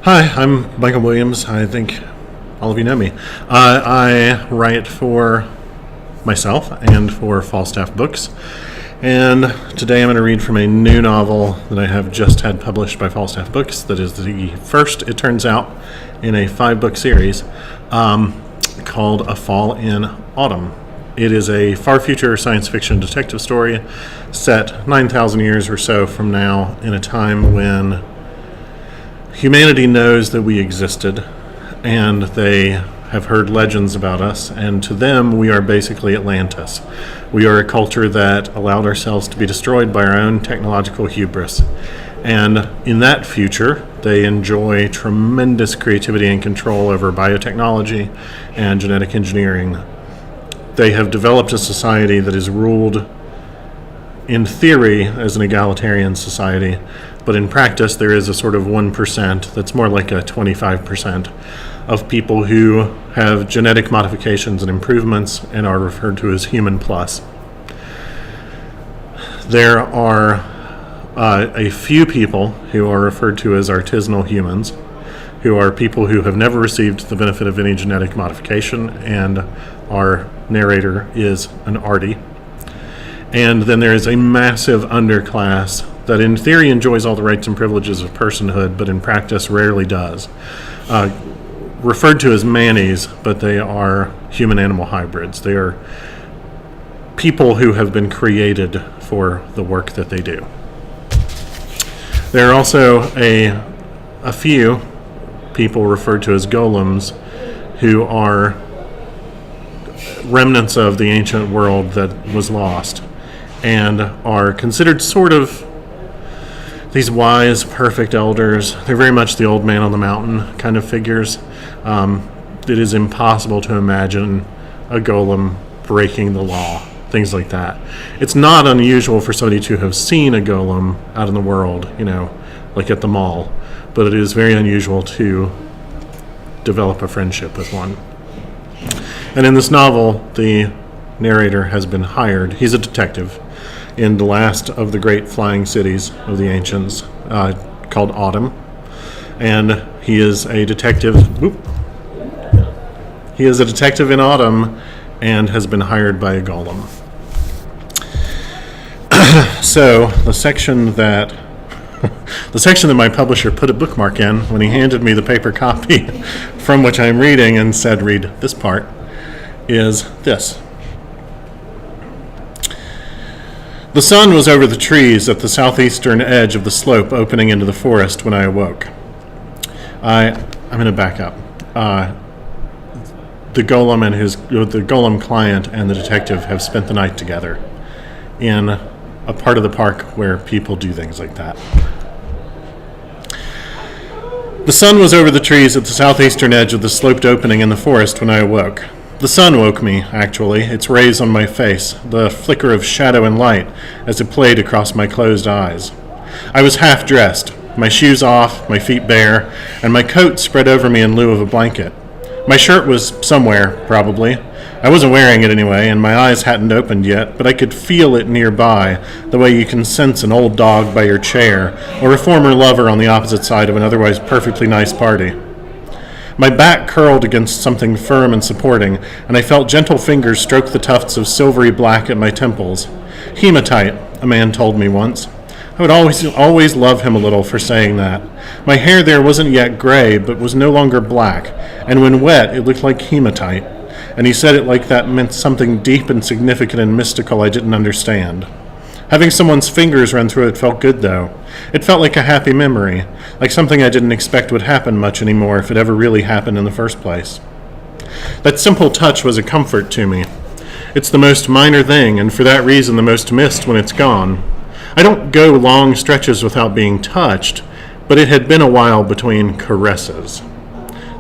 Hi, I'm Michael Williams. I think all of you know me. I write for myself and for Falstaff Books. And today I'm going to read from a new novel that I have just had published by Falstaff Books. That is the first, it turns out, in a 5-book series called A Fall in Autumn. It is a far future science fiction detective story set 9,000 years or so from now, in a time when humanity knows that we existed and they have heard legends about us, and to them we are basically Atlantis. We are a culture that allowed ourselves to be destroyed by our own technological hubris. And in that future, they enjoy tremendous creativity and control over biotechnology and genetic engineering. They have developed a society that is ruled, in theory, as an egalitarian society, but in practice there is a sort of 1% that's more like a 25% of people who have genetic modifications and improvements and are referred to as human plus. There are a few people who are referred to as artisanal humans, who are people who have never received the benefit of any genetic modification, and our narrator is an arty. And then there is a massive underclass that in theory enjoys all the rights and privileges of personhood, but in practice rarely does. Referred to as mannies, but they are human-animal hybrids. They are people who have been created for the work that they do. There are also a few people referred to as golems, who are remnants of the ancient world that was lost, and are considered sort of these wise, perfect elders. They're very much the old man on the mountain kind of figures. It is impossible to imagine a golem breaking the law, things like that. It's not unusual for somebody to have seen a golem out in the world, like at the mall, but it is very unusual to develop a friendship with one. And in this novel, the narrator has been hired. He's a detective in the last of the great flying cities of the ancients, called Autumn. And he is a detective. He is a detective in Autumn and has been hired by a golem. So the section that my publisher put a bookmark in when he handed me the paper copy from which I'm reading and said, read this part, is this. The sun was over the trees at the southeastern edge of the slope opening into the forest when I awoke. I'm going to back up. The golem and the golem client and the detective have spent the night together in a part of the park where people do things like that. The sun was over the trees at the southeastern edge of the sloped opening in the forest when I awoke. The sun woke me, actually, its rays on my face, the flicker of shadow and light as it played across my closed eyes. I was half-dressed, my shoes off, my feet bare, and my coat spread over me in lieu of a blanket. My shirt was somewhere, probably. I wasn't wearing it anyway, and my eyes hadn't opened yet, but I could feel it nearby, the way you can sense an old dog by your chair, or a former lover on the opposite side of an otherwise perfectly nice party. My back curled against something firm and supporting, and I felt gentle fingers stroke the tufts of silvery black at my temples. Hematite, a man told me once. I would always love him a little for saying that. My hair there wasn't yet gray, but was no longer black, and when wet it looked like hematite, and he said it like that meant something deep and significant and mystical I didn't understand. Having someone's fingers run through it felt good, though. It felt like a happy memory, like something I didn't expect would happen much anymore if it ever really happened in the first place. That simple touch was a comfort to me. It's the most minor thing, and for that reason the most missed when it's gone. I don't go long stretches without being touched, but it had been a while between caresses.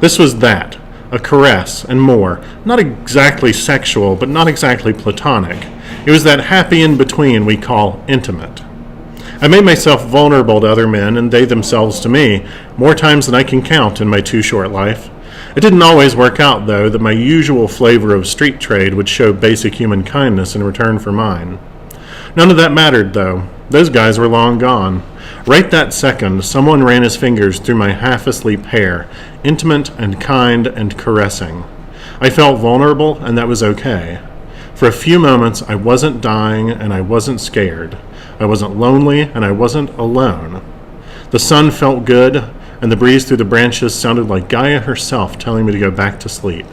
This was that, a caress and more, not exactly sexual, but not exactly platonic. It was that happy in-between we call intimate. I made myself vulnerable to other men, and they themselves to me, more times than I can count in my too short life. It didn't always work out, though, that my usual flavor of street trade would show basic human kindness in return for mine. None of that mattered, though. Those guys were long gone. Right that second, someone ran his fingers through my half-asleep hair, intimate and kind and caressing. I felt vulnerable, and that was okay. For a few moments, I wasn't dying, and I wasn't scared. I wasn't lonely, and I wasn't alone. The sun felt good, and the breeze through the branches sounded like Gaia herself telling me to go back to sleep.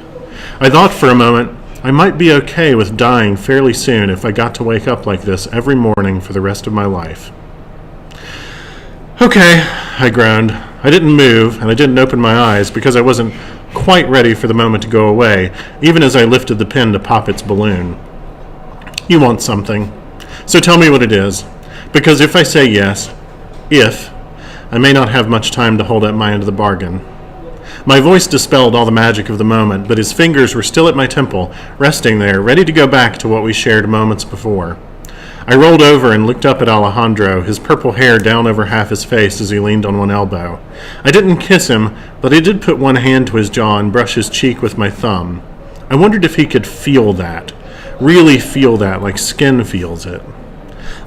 I thought for a moment I might be okay with dying fairly soon if I got to wake up like this every morning for the rest of my life. Okay, I groaned. I didn't move, and I didn't open my eyes because I wasn't quite ready for the moment to go away, even as I lifted the pin to pop its balloon. You want something. So tell me what it is. Because if I say yes, I may not have much time to hold up my end of the bargain. My voice dispelled all the magic of the moment, but his fingers were still at my temple, resting there, ready to go back to what we shared moments before. I rolled over and looked up at Alejandro, his purple hair down over half his face as he leaned on one elbow. I didn't kiss him, but I did put one hand to his jaw and brush his cheek with my thumb. I wondered if he could feel that, really feel that, like skin feels it.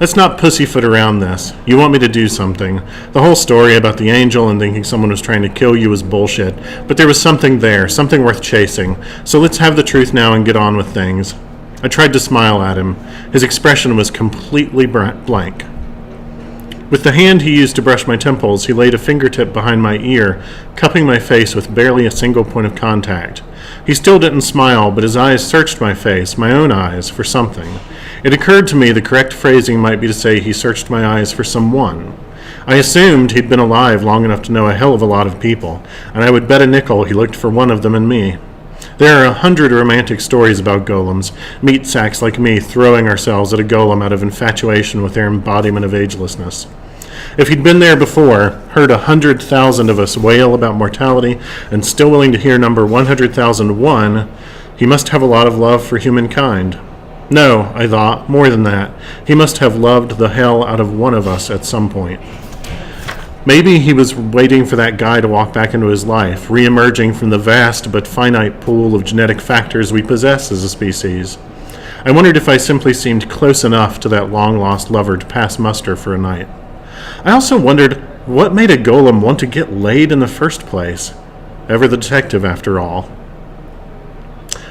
Let's not pussyfoot around this. You want me to do something. The whole story about the angel and thinking someone was trying to kill you was bullshit, but there was something there, something worth chasing. So let's have the truth now and get on with things. I tried to smile at him. His expression was completely blank. With the hand he used to brush my temples, he laid a fingertip behind my ear, cupping my face with barely a single point of contact. He still didn't smile, but his eyes searched my face, my own eyes, for something. It occurred to me the correct phrasing might be to say he searched my eyes for someone. I assumed he'd been alive long enough to know a hell of a lot of people, and I would bet a nickel he looked for one of them in me. There are 100 romantic stories about golems, meat sacks like me throwing ourselves at a golem out of infatuation with their embodiment of agelessness. If he'd been there before, heard 100,000 of us wail about mortality, and still willing to hear number 100,001, he must have a lot of love for humankind. No, I thought, more than that. He must have loved the hell out of one of us at some point. Maybe he was waiting for that guy to walk back into his life, re-emerging from the vast but finite pool of genetic factors we possess as a species. I wondered if I simply seemed close enough to that long-lost lover to pass muster for a night. I also wondered what made a golem want to get laid in the first place. Ever the detective, after all.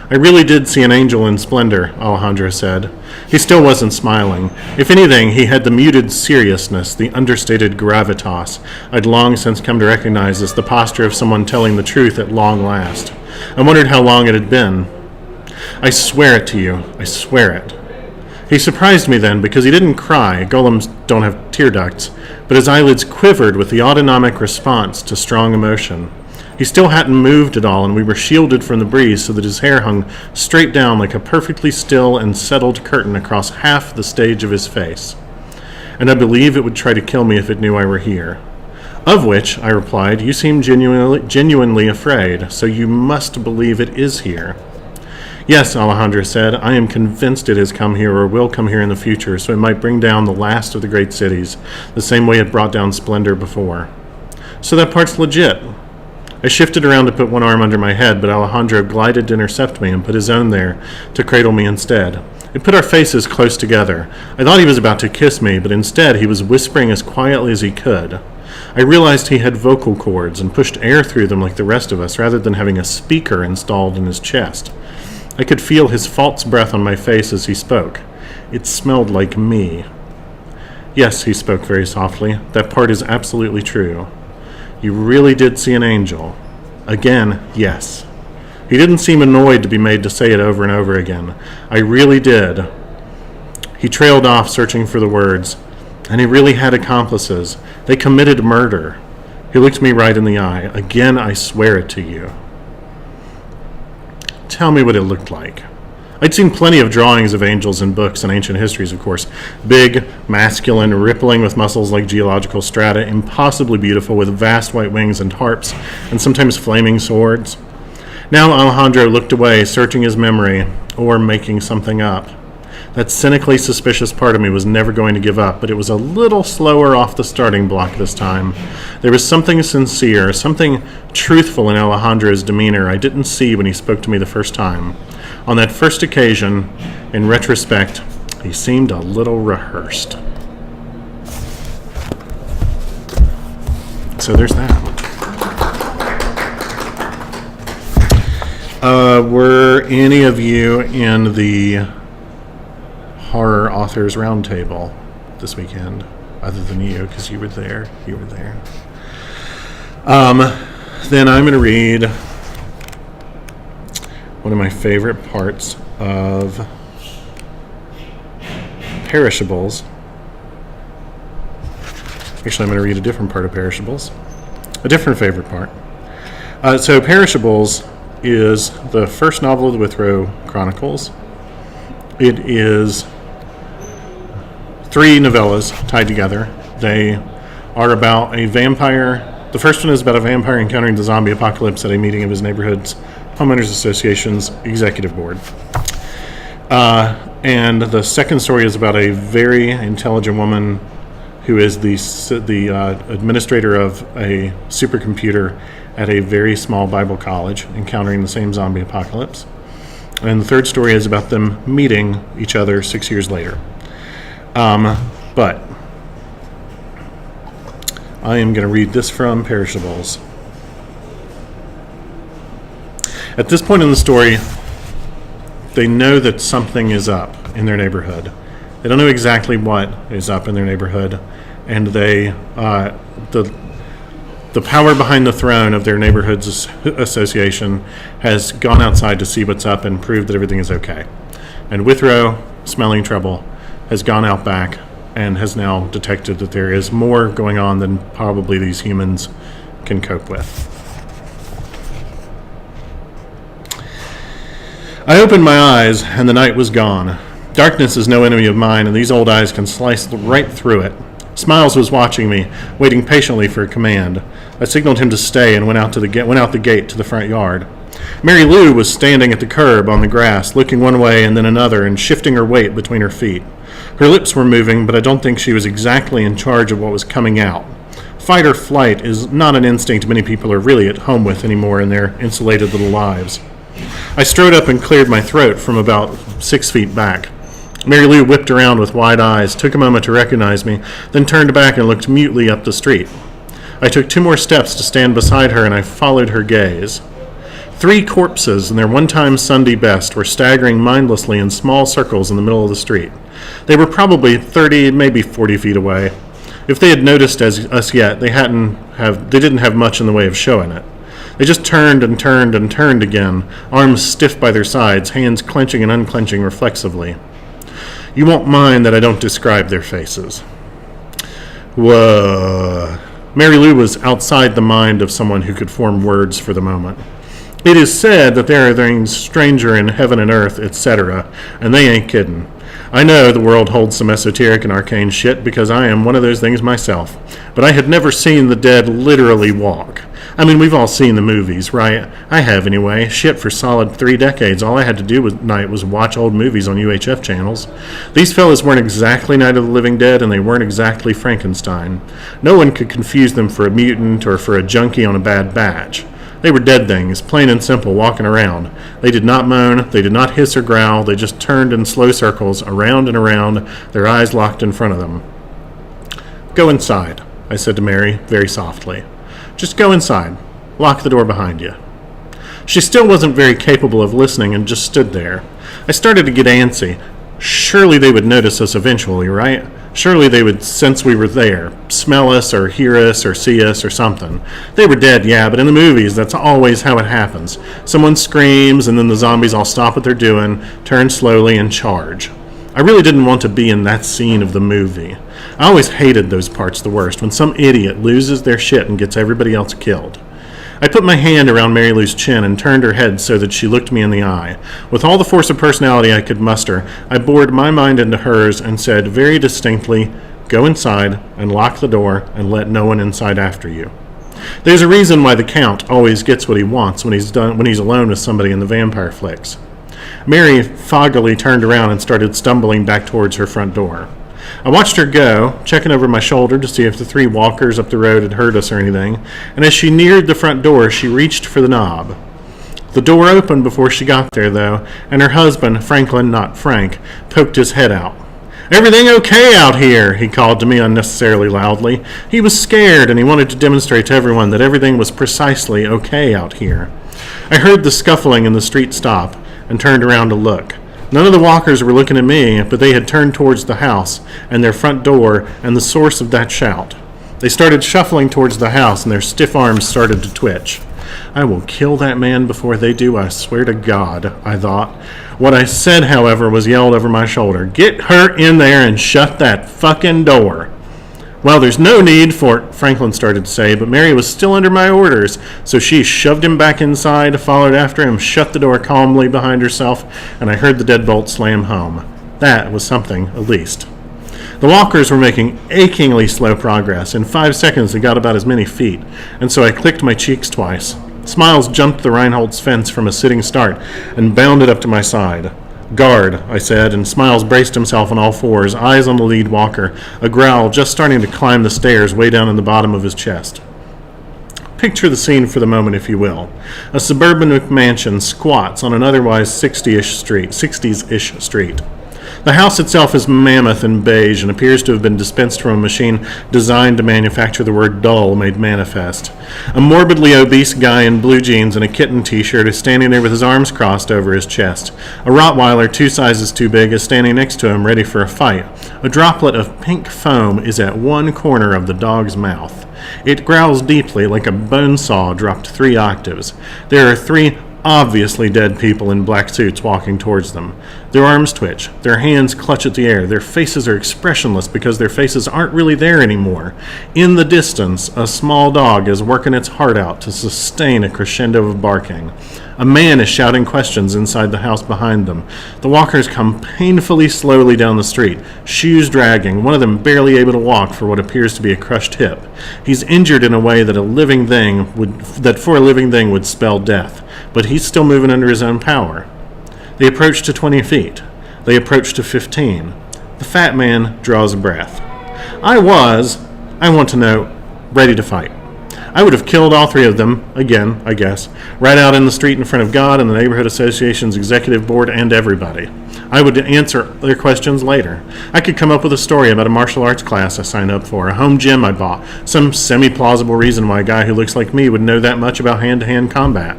I really did see an angel in splendor, Alejandro said. He still wasn't smiling. If anything, he had the muted seriousness, the understated gravitas I'd long since come to recognize as the posture of someone telling the truth at long last. I wondered how long it had been. I swear it to you. I swear it. He surprised me then because he didn't cry. Golems don't have tear ducts, but his eyelids quivered with the autonomic response to strong emotion. He still hadn't moved at all, and we were shielded from the breeze so that his hair hung straight down like a perfectly still and settled curtain across half the stage of his face. And I believe it would try to kill me if it knew I were here. Of which, I replied, you seem genuinely afraid, so you must believe it is here. Yes, Alejandro said, I am convinced it has come here or will come here in the future, so it might bring down the last of the great cities, the same way it brought down splendor before. So that part's legit. I shifted around to put one arm under my head, but Alejandro glided to intercept me and put his own there to cradle me instead. It put our faces close together. I thought he was about to kiss me, but instead he was whispering as quietly as he could. I realized he had vocal cords and pushed air through them like the rest of us, rather than having a speaker installed in his chest. I could feel his false breath on my face as he spoke. It smelled like me. Yes, he spoke very softly. That part is absolutely true. You really did see an angel. Again, yes. He didn't seem annoyed to be made to say it over and over again. I really did. He trailed off, searching for the words. And he really had accomplices. They committed murder. He looked me right in the eye. Again, I swear it to you. Tell me what it looked like. I'd seen plenty of drawings of angels in books and ancient histories, of course. Big, masculine, rippling with muscles like geological strata, impossibly beautiful with vast white wings and harps, and sometimes flaming swords. Now Alejandro looked away, searching his memory, or making something up. That cynically suspicious part of me was never going to give up, but it was a little slower off the starting block this time. There was something sincere, something truthful in Alejandro's demeanor I didn't see when he spoke to me the first time. On that first occasion, in retrospect, he seemed a little rehearsed. So there's that. Were any of you in the Horror Authors Roundtable this weekend? Other than you, because you were there. Then I'm going to read one of my favorite parts of Perishables. Actually, I'm going to read a different part of Perishables. A different favorite part. So Perishables is the first novel of the Withrow Chronicles. It is 3 novellas tied together. They are about a vampire. The first one is about a vampire encountering the zombie apocalypse at a meeting of his neighborhood's Homeowners Association's executive board. And the second story is about a very intelligent woman who is the administrator of a supercomputer at a very small Bible college, encountering the same zombie apocalypse. And the third story is about them meeting each other 6 years later. But I am going to read this from Perishables. At this point in the story, they know that something is up in their neighborhood. They don't know exactly what is up in their neighborhood, and they the power behind the throne of their neighborhood's association has gone outside to see what's up and prove that everything is okay. And Withrow, smelling trouble, has gone out back and has now detected that there is more going on than probably these humans can cope with. I opened my eyes, and the night was gone. Darkness is no enemy of mine, and these old eyes can slice right through it. Smiles was watching me, waiting patiently for a command. I signaled him to stay and went out the gate to the front yard. Mary Lou was standing at the curb on the grass, looking one way and then another and shifting her weight between her feet. Her lips were moving, but I don't think she was exactly in charge of what was coming out. Fight or flight is not an instinct many people are really at home with anymore in their insulated little lives. I strode up and cleared my throat from about 6 feet back. Mary Lou whipped around with wide eyes, took a moment to recognize me, then turned back and looked mutely up the street. I took 2 more steps to stand beside her, and I followed her gaze. 3 corpses in their one-time Sunday best were staggering mindlessly in small circles in the middle of the street. They were probably 30, maybe 40 feet away. If they had noticed us yet, they didn't have much in the way of showing it. They just turned and turned and turned again, arms stiff by their sides, hands clenching and unclenching reflexively. You won't mind that I don't describe their faces. Whoa. Mary Lou was outside the mind of someone who could form words for the moment. It is said that there are things stranger in heaven and earth, etc., and they ain't kiddin'. I know the world holds some esoteric and arcane shit because I am one of those things myself, but I had never seen the dead literally walk. I mean, we've all seen the movies, right? I have anyway. Shit, for solid 3 decades, all I had to do at night was watch old movies on UHF channels. These fellas weren't exactly Night of the Living Dead, and they weren't exactly Frankenstein. No one could confuse them for a mutant or for a junkie on a bad batch. They were dead things, plain and simple, walking around. They did not moan, they did not hiss or growl, they just turned in slow circles, around and around, their eyes locked in front of them. Go inside, I said to Mary, very softly. Just go inside. Lock the door behind you. She still wasn't very capable of listening and just stood there. I started to get antsy. Surely they would notice us eventually, right? Surely they would sense we were there, smell us or hear us or see us or something. They were dead, yeah, but in the movies, that's always how it happens. Someone screams and then the zombies all stop what they're doing, turn slowly, and charge. I really didn't want to be in that scene of the movie. I always hated those parts the worst, when some idiot loses their shit and gets everybody else killed. I put my hand around Mary Lou's chin and turned her head so that she looked me in the eye. With all the force of personality I could muster, I bored my mind into hers and said very distinctly, go inside and lock the door and let no one inside after you. There's a reason why the Count always gets what he wants when he's alone with somebody in the vampire flicks. Mary foggily turned around and started stumbling back towards her front door. I watched her go, checking over my shoulder to see if the 3 walkers up the road had heard us or anything, and as she neared the front door, she reached for the knob. The door opened before she got there, though, and her husband, Franklin, not Frank, poked his head out. "Everything okay out here?" he called to me unnecessarily loudly. He was scared, and he wanted to demonstrate to everyone that everything was precisely okay out here. I heard the scuffling in the street stop and turned around to look. None of the walkers were looking at me, but they had turned towards the house and their front door and the source of that shout. They started shuffling towards the house, and their stiff arms started to twitch. I will kill that man before they do, I swear to God, I thought. What I said, however, was yelled over my shoulder. "Get her in there and shut that fucking door." "Well, there's no need for it," Franklin started to say, but Mary was still under my orders, so she shoved him back inside, followed after him, shut the door calmly behind herself, and I heard the deadbolt slam home. That was something, at least. The walkers were making achingly slow progress. In 5 seconds, they got about as many feet, and so I clicked my cheeks twice. Smiles jumped the Reinhold's fence from a sitting start and bounded up to my side. "Guard," I said, and Smiles braced himself on all fours, eyes on the lead walker, a growl just starting to climb the stairs way down in the bottom of his chest. Picture the scene for the moment, if you will. A suburban McMansion squats on an otherwise 60s-ish street. The house itself is mammoth and beige and appears to have been dispensed from a machine designed to manufacture the word dull made manifest. A morbidly obese guy in blue jeans and a kitten t-shirt is standing there with his arms crossed over his chest. A Rottweiler 2 sizes too big is standing next to him, ready for a fight. A droplet of pink foam is at one corner of the dog's mouth. It growls deeply like a bone saw dropped 3 octaves. There are 3 obviously dead people in black suits walking towards them. Their arms twitch, their hands clutch at the air, their faces are expressionless because their faces aren't really there anymore. In the distance, a small dog is working its heart out to sustain a crescendo of barking. A man is shouting questions inside the house behind them. The walkers come painfully slowly down the street, shoes dragging, one of them barely able to walk for what appears to be a crushed hip. He's injured in a way that for a living thing would spell death, but he's still moving under his own power. They approach to 20 feet. They approach to 15. The fat man draws a breath. I want to know, ready to fight. I would have killed all 3 of them, again, I guess, right out in the street in front of God and the Neighborhood Association's executive board and everybody. I would answer their questions later. I could come up with a story about a martial arts class I signed up for, a home gym I bought, some semi-plausible reason why a guy who looks like me would know that much about hand-to-hand combat.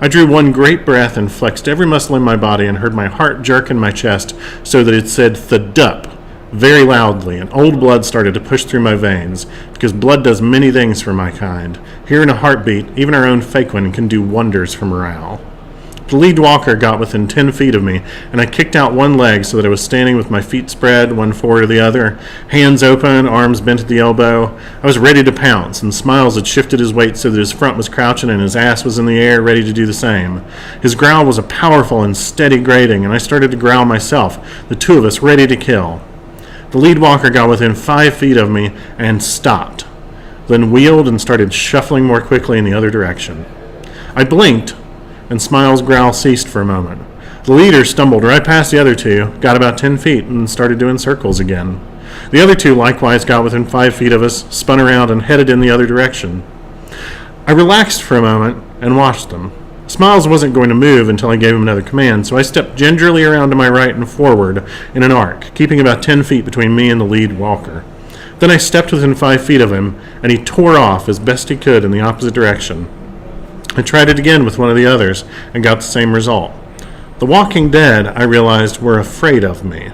I drew one great breath and flexed every muscle in my body and heard my heart jerk in my chest so that it said "thudup" very loudly, and old blood started to push through my veins, because blood does many things for my kind. Hearing a heartbeat, even our own fake one, can do wonders for morale. The lead walker got within 10 feet of me, and I kicked out one leg so that I was standing with my feet spread, one forward of the other, hands open, arms bent at the elbow. I was ready to pounce, and Smiles had shifted his weight so that his front was crouching and his ass was in the air, ready to do the same. His growl was a powerful and steady grating, and I started to growl myself, the 2 of us ready to kill. The lead walker got within 5 feet of me and stopped, then wheeled and started shuffling more quickly in the other direction. I blinked, and Smiles' growl ceased for a moment. The leader stumbled right past the other 2, got about 10 feet, and started doing circles again. The other 2 likewise got within 5 feet of us, spun around, and headed in the other direction. I relaxed for a moment and watched them. Smiles wasn't going to move until I gave him another command, so I stepped gingerly around to my right and forward in an arc, keeping about 10 feet between me and the lead walker. Then I stepped within 5 feet of him, and he tore off as best he could in the opposite direction. I tried it again with one of the others, and got the same result. The Walking Dead, I realized, were afraid of me.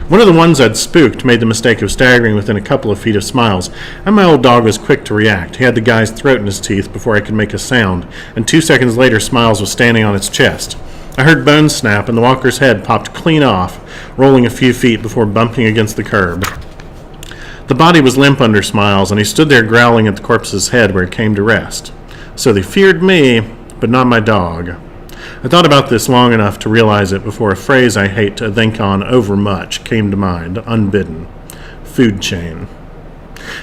One of the ones I'd spooked made the mistake of staggering within a couple of feet of Smiles, and my old dog was quick to react. He had the guy's throat in his teeth before I could make a sound, and 2 seconds later Smiles was standing on its chest. I heard bones snap, and the walker's head popped clean off, rolling a few feet before bumping against the curb. The body was limp under Smiles, and he stood there growling at the corpse's head where it came to rest. So they feared me, but not my dog. I thought about this long enough to realize it before a phrase I hate to think on overmuch came to mind, unbidden. Food chain.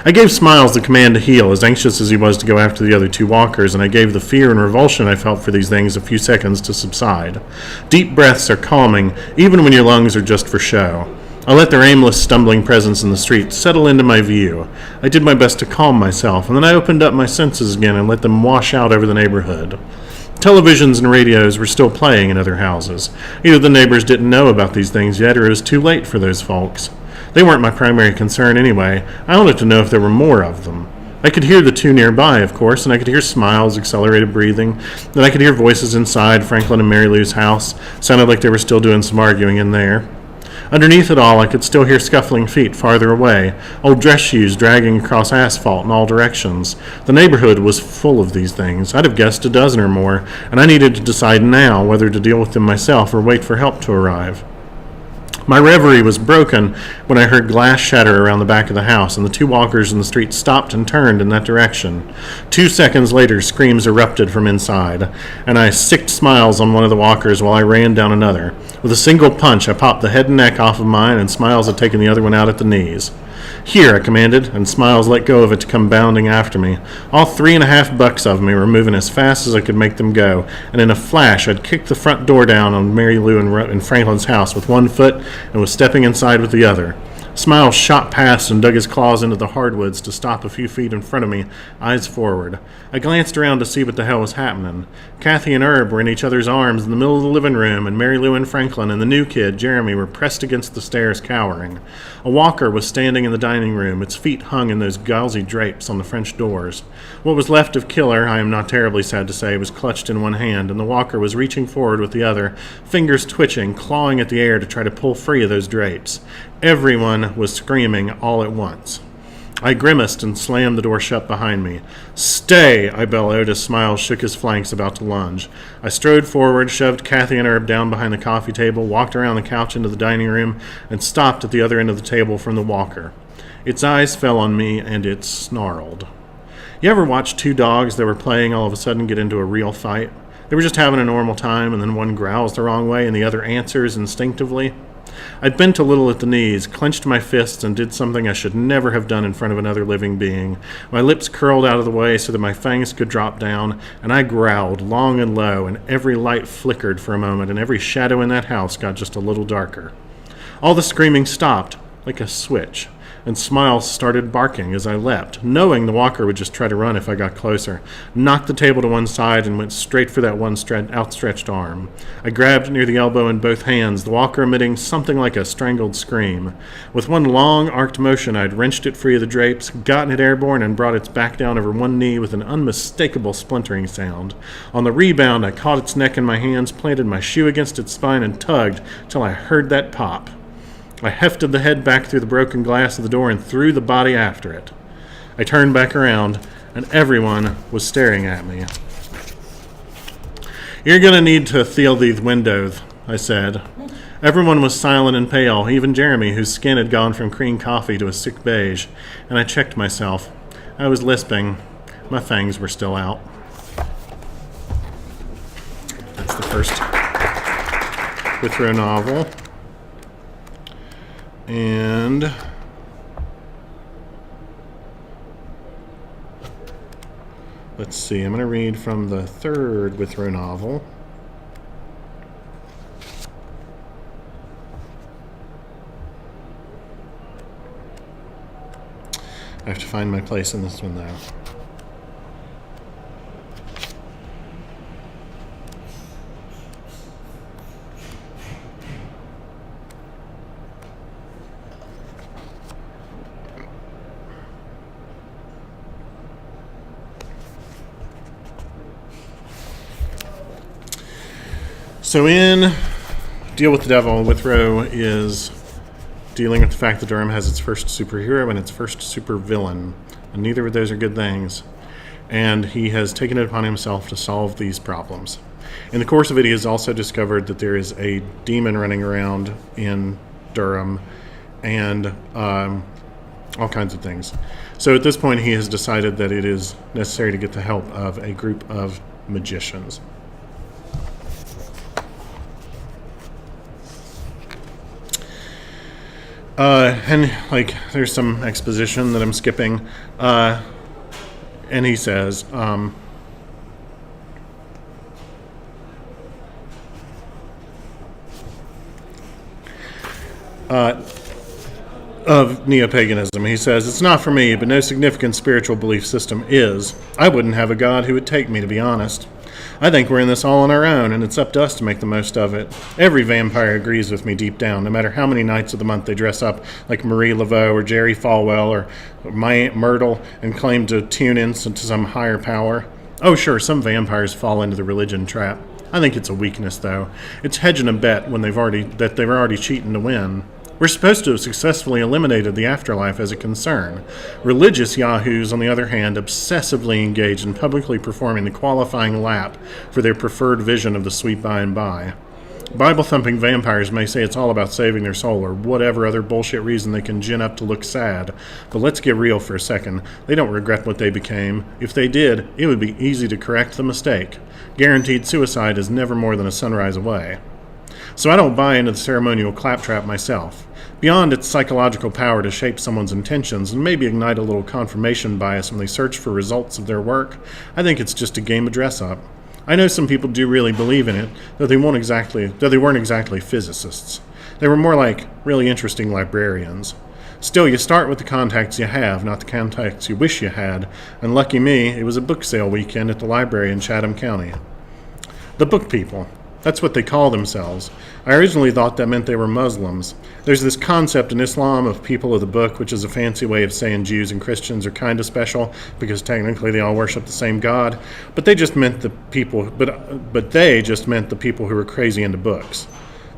I gave Smiles the command to heal, as anxious as he was to go after the other 2 walkers, and I gave the fear and revulsion I felt for these things a few seconds to subside. Deep breaths are calming, even when your lungs are just for show. I let their aimless, stumbling presence in the street settle into my view. I did my best to calm myself, and then I opened up my senses again and let them wash out over the neighborhood. Televisions and radios were still playing in other houses. Either the neighbors didn't know about these things yet, or it was too late for those folks. They weren't my primary concern anyway. I wanted to know if there were more of them. I could hear the two nearby, of course, and I could hear smiles, accelerated breathing. Then I could hear voices inside Franklin and Mary Lou's house. Sounded like they were still doing some arguing in there. Underneath it all, I could still hear scuffling feet farther away, old dress shoes dragging across asphalt in all directions. The neighborhood was full of these things. I'd have guessed a dozen or more, and I needed to decide now whether to deal with them myself or wait for help to arrive. My reverie was broken when I heard glass shatter around the back of the house, and the two walkers in the street stopped and turned in that direction. 2 seconds later, screams erupted from inside, and I sicked smiles on one of the walkers while I ran down another. With a single punch, I popped the head and neck off of mine, and Smiles had taken the other one out at the knees. "Here," I commanded, and Smiles let go of it to come bounding after me. All 3.5 bucks of me were moving as fast as I could make them go, and in a flash I'd kicked the front door down on Mary Lou and Franklin's house with one foot and was stepping inside with the other. Smiles shot past and dug his claws into the hardwoods to stop a few feet in front of me, eyes forward. I glanced around to see what the hell was happening. Kathy and Herb were in each other's arms in the middle of the living room, and Mary Lou and Franklin and the new kid, Jeremy, were pressed against the stairs, cowering. A walker was standing in the dining room, its feet hung in those gauzy drapes on the French doors. What was left of Killer, I am not terribly sad to say, was clutched in one hand, and the walker was reaching forward with the other, fingers twitching, clawing at the air to try to pull free of those drapes. Everyone was screaming all at once. I grimaced and slammed the door shut behind me. "Stay!" I bellowed as Smiles shook his flanks about to lunge. I strode forward, shoved Kathy and Herb down behind the coffee table, walked around the couch into the dining room, and stopped at the other end of the table from the walker. Its eyes fell on me, and it snarled. You ever watch two dogs that were playing all of a sudden get into a real fight? They were just having a normal time, and then one growls the wrong way and the other answers instinctively. I'd bent a little at the knees, clenched my fists, and did something I should never have done in front of another living being. My lips curled out of the way so that my fangs could drop down, and I growled long and low, and every light flickered for a moment, and every shadow in that house got just a little darker. All the screaming stopped, like a switch, and Smiles started barking as I leapt, knowing the walker would just try to run if I got closer, knocked the table to one side and went straight for that one outstretched arm. I grabbed near the elbow in both hands, the walker emitting something like a strangled scream. With one long arced motion, I'd wrenched it free of the drapes, gotten it airborne, and brought its back down over one knee with an unmistakable splintering sound. On the rebound, I caught its neck in my hands, planted my shoe against its spine, and tugged till I heard that pop. I hefted the head back through the broken glass of the door and threw the body after it. I turned back around, and everyone was staring at me. "You're going to need to seal these windows," I said. Everyone was silent and pale, even Jeremy, whose skin had gone from cream coffee to a sick beige, and I checked myself. I was lisping. My fangs were still out. That's the first Withrow novel. And let's see, I'm going to read from the third Withrow novel. I have to find my place in this one, though. So in Deal with the Devil, Withrow is dealing with the fact that Durham has its first superhero and its first supervillain, and neither of those are good things. And he has taken it upon himself to solve these problems. In the course of it, he has also discovered that there is a demon running around in Durham and all kinds of things. So at this point, he has decided that it is necessary to get the help of a group of magicians. And there's some exposition that I'm skipping, and he says, of neo-paganism. He says, "It's not for me, but no significant spiritual belief system is. I wouldn't have a God who would take me, to be honest. I think we're in this all on our own, and it's up to us to make the most of it. Every vampire agrees with me deep down, no matter how many nights of the month they dress up like Marie Laveau or Jerry Falwell or my Aunt Myrtle and claim to tune in to some higher power. Oh, sure, some vampires fall into the religion trap. I think it's a weakness, though. It's hedging a bet when they're already cheating to win. We're supposed to have successfully eliminated the afterlife as a concern. Religious yahoos, on the other hand, obsessively engage in publicly performing the qualifying lap for their preferred vision of the sweet by and by. Bible-thumping vampires may say it's all about saving their soul or whatever other bullshit reason they can gin up to look sad. But let's get real for a second. They don't regret what they became. If they did, it would be easy to correct the mistake. Guaranteed suicide is never more than a sunrise away. So I don't buy into the ceremonial claptrap myself. Beyond its psychological power to shape someone's intentions and maybe ignite a little confirmation bias when they search for results of their work, I think it's just a game of dress-up. I know some people do really believe in it, though they weren't exactly physicists. They were more like really interesting librarians. Still, you start with the contacts you have, not the contacts you wish you had, and lucky me, it was a book sale weekend at the library in Chatham County. The book people. That's what they call themselves. I originally thought that meant they were Muslims. There's this concept in Islam of people of the book, which is a fancy way of saying Jews and Christians are kind of special because technically they all worship the same God. But they just meant the people. But they just meant the people who were crazy into books.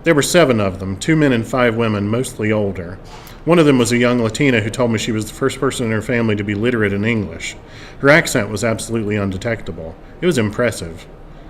There were 7 of them, 2 men and 5 women, mostly older. One of them was a young Latina who told me she was the first person in her family to be literate in English. Her accent was absolutely undetectable. It was impressive.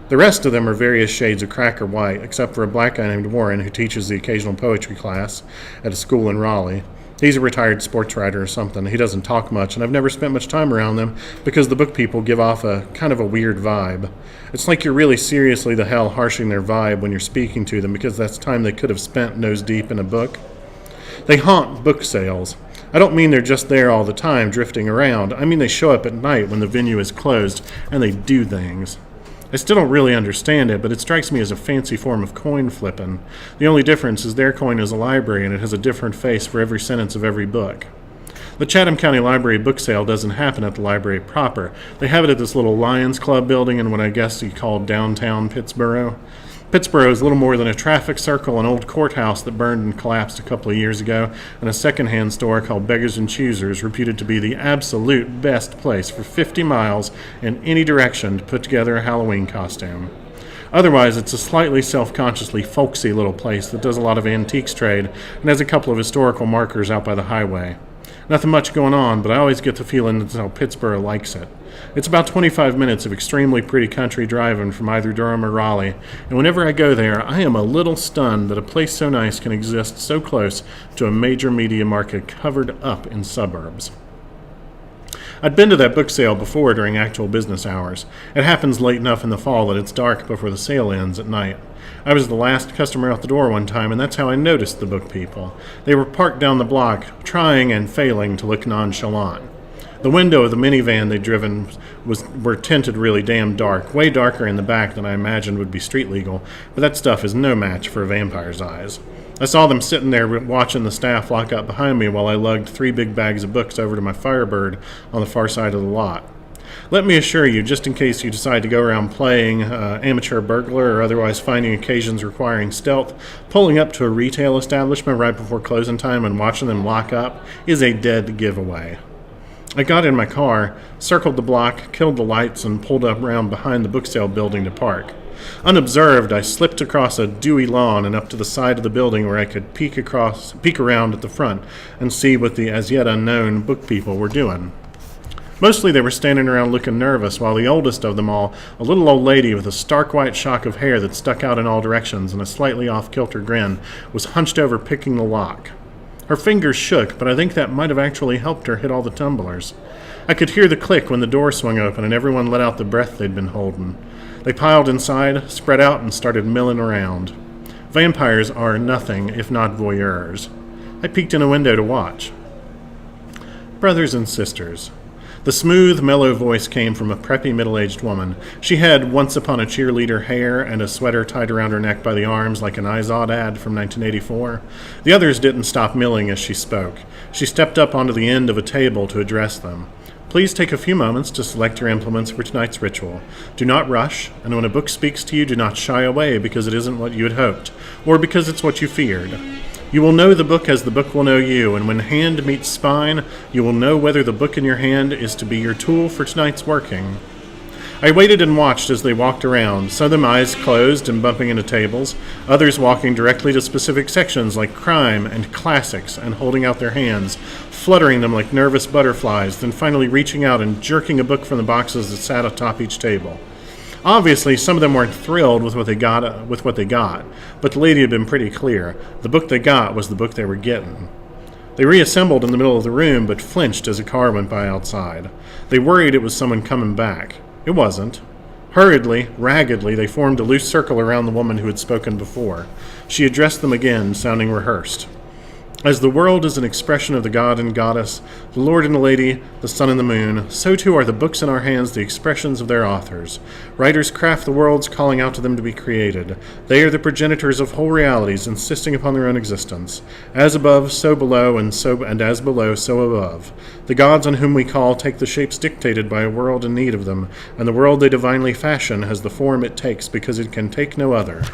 The rest of them are various shades of cracker white, except for a black guy named Warren who teaches the occasional poetry class at a school in Raleigh. He's a retired sports writer or something. He doesn't talk much, and I've never spent much time around them because the book people give off a kind of a weird vibe. It's like you're really seriously the hell harshing their vibe when you're speaking to them because that's time they could have spent nose deep in a book. They haunt book sales. I don't mean they're just there all the time drifting around. I mean they show up at night when the venue is closed and they do things. I still don't really understand it, but it strikes me as a fancy form of coin flipping. The only difference is their coin is a library and it has a different face for every sentence of every book. The Chatham County Library book sale doesn't happen at the library proper. They have it at this little Lions Club building in what I guess you call downtown Pittsboro. Pittsboro is little more than a traffic circle, an old courthouse that burned and collapsed a couple of years ago, and a second-hand store called Beggars and Choosers, reputed to be the absolute best place for 50 miles in any direction to put together a Halloween costume. Otherwise, it's a slightly self-consciously folksy little place that does a lot of antiques trade and has a couple of historical markers out by the highway. Nothing much going on, but I always get the feeling that's how Pittsboro likes it. It's about 25 minutes of extremely pretty country driving from either Durham or Raleigh, and whenever I go there, I am a little stunned that a place so nice can exist so close to a major media market covered up in suburbs. I'd been to that book sale before during actual business hours. It happens late enough in the fall that it's dark before the sale ends at night. I was the last customer out the door one time, and that's how I noticed the book people. They were parked down the block, trying and failing to look nonchalant. The window of the minivan they'd driven were tinted really damn dark, way darker in the back than I imagined would be street legal, but that stuff is no match for a vampire's eyes. I saw them sitting there watching the staff lock up behind me while I lugged 3 big bags of books over to my Firebird on the far side of the lot. Let me assure you, just in case you decide to go around playing amateur burglar or otherwise finding occasions requiring stealth, pulling up to a retail establishment right before closing time and watching them lock up is a dead giveaway. I got in my car, circled the block, killed the lights, and pulled up round behind the book sale building to park. Unobserved, I slipped across a dewy lawn and up to the side of the building where I could peek around at the front and see what the as yet unknown book people were doing. Mostly they were standing around looking nervous, while the oldest of them all, a little old lady with a stark white shock of hair that stuck out in all directions and a slightly off-kilter grin, was hunched over picking the lock. Her fingers shook, but I think that might have actually helped her hit all the tumblers. I could hear the click when the door swung open and everyone let out the breath they'd been holding. They piled inside, spread out, and started milling around. Vampires are nothing if not voyeurs. I peeked in a window to watch. Brothers and sisters. The smooth, mellow voice came from a preppy middle-aged woman. She had once-upon-a-cheerleader hair and a sweater tied around her neck by the arms like an Izod ad from 1984. The others didn't stop milling as she spoke. She stepped up onto the end of a table to address them. Please take a few moments to select your implements for tonight's ritual. Do not rush, and when a book speaks to you, do not shy away because it isn't what you had hoped, or because it's what you feared. You will know the book as the book will know you, and when hand meets spine, you will know whether the book in your hand is to be your tool for tonight's working. I waited and watched as they walked around, some of them eyes closed and bumping into tables, others walking directly to specific sections like crime and classics and holding out their hands, fluttering them like nervous butterflies, then finally reaching out and jerking a book from the boxes that sat atop each table. Obviously, some of them weren't thrilled with what they got, but the lady had been pretty clear. The book they got was the book they were getting. They reassembled in the middle of the room, but flinched as a car went by outside. They worried it was someone coming back. It wasn't. Hurriedly, raggedly, they formed a loose circle around the woman who had spoken before. She addressed them again, sounding rehearsed. As the world is an expression of the god and goddess, the Lord and the Lady, the sun and the moon, so too are the books in our hands the expressions of their authors. Writers craft the worlds, calling out to them to be created. They are the progenitors of whole realities, insisting upon their own existence. As above, so below, and as below, so above. The gods on whom we call take the shapes dictated by a world in need of them, and the world they divinely fashion has the form it takes because it can take no other.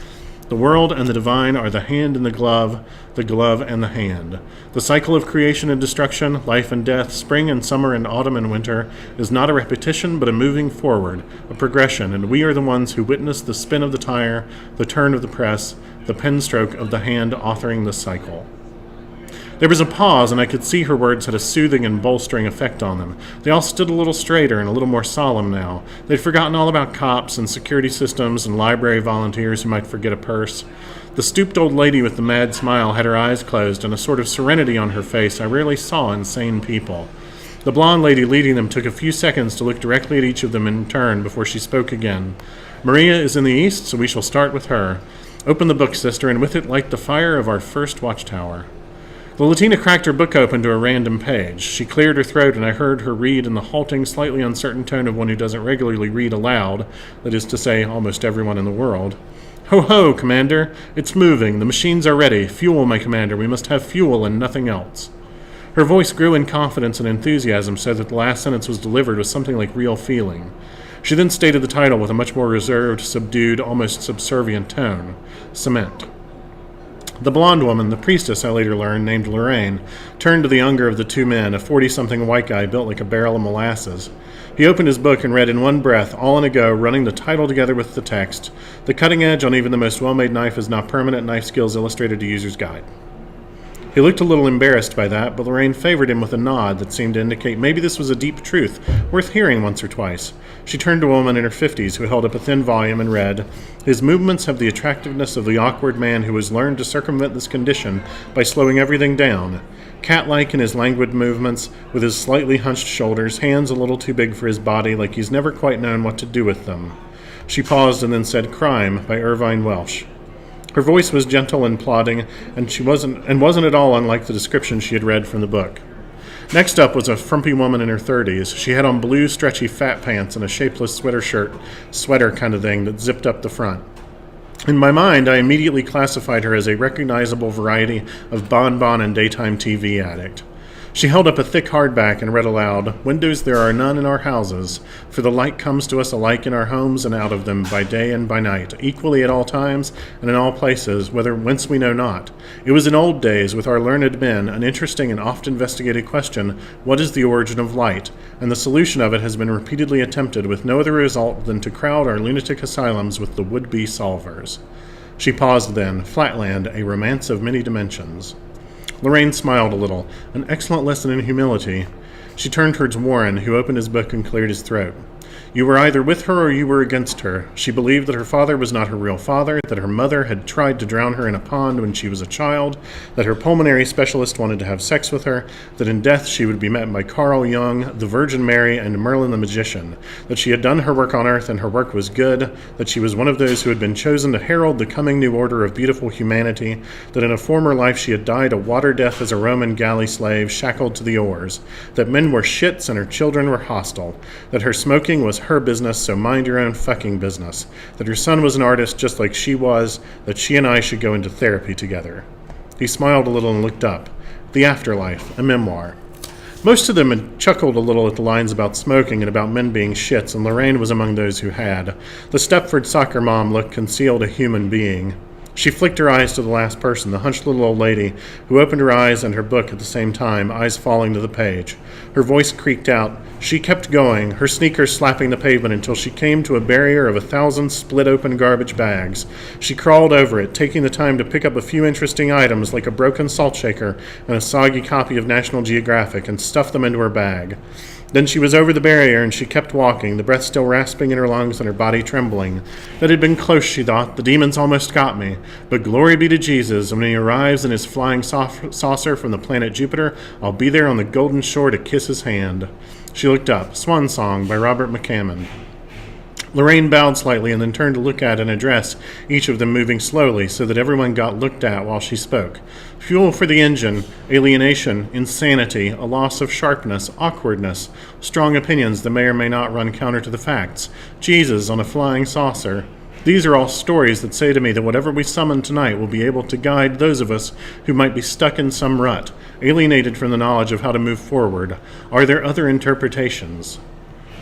The world and the divine are the hand and the glove and the hand. The cycle of creation and destruction, life and death, spring and summer and autumn and winter is not a repetition but a moving forward, a progression, and we are the ones who witness the spin of the tire, the turn of the press, the pen stroke of the hand authoring the cycle. There was a pause, and I could see her words had a soothing and bolstering effect on them. They all stood a little straighter and a little more solemn now. They'd forgotten all about cops and security systems and library volunteers who might forget a purse. The stooped old lady with the mad smile had her eyes closed and a sort of serenity on her face I rarely saw in sane people. The blonde lady leading them took a few seconds to look directly at each of them in turn before she spoke again. Maria is in the east, so we shall start with her. Open the book, sister, and with it light the fire of our first watchtower. The Latina cracked her book open to a random page. She cleared her throat, and I heard her read in the halting, slightly uncertain tone of one who doesn't regularly read aloud, that is to say, almost everyone in the world. Ho ho, Commander! It's moving. The machines are ready. Fuel, my commander. We must have fuel and nothing else. Her voice grew in confidence and enthusiasm so that the last sentence was delivered with something like real feeling. She then stated the title with a much more reserved, subdued, almost subservient tone. Cement. The blonde woman, the priestess I later learned, named Lorraine, turned to the younger of the two men, a 40-something white guy built like a barrel of molasses. He opened his book and read in one breath, all in a go, running the title together with the text. The cutting edge on even the most well-made knife is not permanent knife skills illustrated to user's guide. He looked a little embarrassed by that, but Lorraine favored him with a nod that seemed to indicate maybe this was a deep truth, worth hearing once or twice. She turned to a woman in her 50s who held up a thin volume and read, "His movements have the attractiveness of the awkward man who has learned to circumvent this condition by slowing everything down. Cat-like in his languid movements, with his slightly hunched shoulders, hands a little too big for his body, like he's never quite known what to do with them." She paused and then said, "Crime," by Irvine Welsh. Her voice was gentle and plodding, and wasn't at all unlike the description she had read from the book. Next up was a frumpy woman in her 30s. She had on blue, stretchy fat pants and a shapeless sweater kind of thing that zipped up the front. In my mind, I immediately classified her as a recognizable variety of bonbon and daytime TV addict. She held up a thick hardback and read aloud, "Windows there are none in our houses, for the light comes to us alike in our homes and out of them, by day and by night, equally at all times and in all places, whence we know not. It was in old days, with our learned men, an interesting and oft-investigated question, what is the origin of light? And the solution of it has been repeatedly attempted, with no other result than to crowd our lunatic asylums with the would-be solvers." She paused then, Flatland, a romance of many dimensions. Lorraine smiled a little, an excellent lesson in humility. She turned towards Warren, who opened his book and cleared his throat. You were either with her or you were against her. She believed that her father was not her real father, that her mother had tried to drown her in a pond when she was a child, that her pulmonary specialist wanted to have sex with her, that in death she would be met by Carl Jung, the Virgin Mary, and Merlin the Magician, that she had done her work on earth and her work was good, that she was one of those who had been chosen to herald the coming new order of beautiful humanity, that in a former life she had died a water death as a Roman galley slave shackled to the oars, that men were shits and her children were hostile, that her smoking was her business, so mind your own fucking business, that her son was an artist just like she was, that she and I should go into therapy together. He smiled a little and looked up. The Afterlife, a memoir. Most of them had chuckled a little at the lines about smoking and about men being shits, and Lorraine was among those who had. The Stepford soccer mom looked concealed a human being. She flicked her eyes to the last person, the hunched little old lady, who opened her eyes and her book at the same time, eyes falling to the page. Her voice creaked out. She kept going, her sneakers slapping the pavement until she came to a barrier of 1,000 split-open garbage bags. She crawled over it, taking the time to pick up a few interesting items like a broken salt shaker and a soggy copy of National Geographic and stuff them into her bag. Then she was over the barrier, and she kept walking, the breath still rasping in her lungs and her body trembling. That had been close, she thought. The demons almost got me. But glory be to Jesus, and when he arrives in his flying saucer from the planet Jupiter, I'll be there on the golden shore to kiss his hand. She looked up. Swan Song by Robert McCammon. Lorraine bowed slightly and then turned to look at and address each of them, moving slowly so that everyone got looked at while she spoke. Fuel for the engine, alienation, insanity, a loss of sharpness, awkwardness, strong opinions that may or may not run counter to the facts, Jesus on a flying saucer. These are all stories that say to me that whatever we summon tonight will be able to guide those of us who might be stuck in some rut, alienated from the knowledge of how to move forward. Are there other interpretations?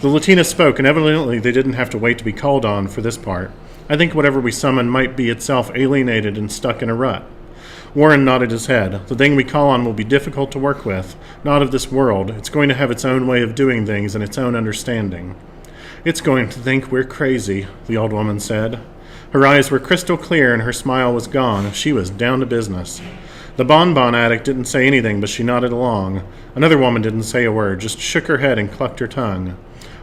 The Latina spoke, and evidently they didn't have to wait to be called on for this part. I think whatever we summon might be itself alienated and stuck in a rut. Warren nodded his head. The thing we call on will be difficult to work with, not of this world. It's going to have its own way of doing things and its own understanding. It's going to think we're crazy, the old woman said. Her eyes were crystal clear and her smile was gone. She was down to business. The bonbon addict didn't say anything, but she nodded along. Another woman didn't say a word, just shook her head and clucked her tongue.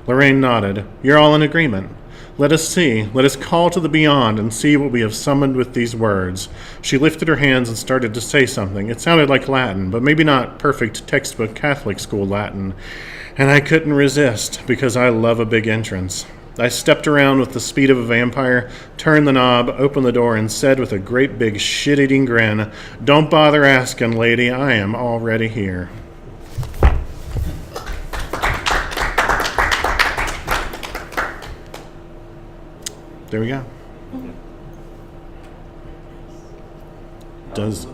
Lorraine nodded. You're all in agreement. Let us see. Let us call to the beyond and see what we have summoned with these words. She lifted her hands and started to say something. It sounded like Latin, but maybe not perfect textbook Catholic school Latin. And I couldn't resist, because I love a big entrance. I stepped around with the speed of a vampire, turned the knob, opened the door, and said with a great big shit-eating grin, Don't bother asking, lady. I am already here. There we go. Does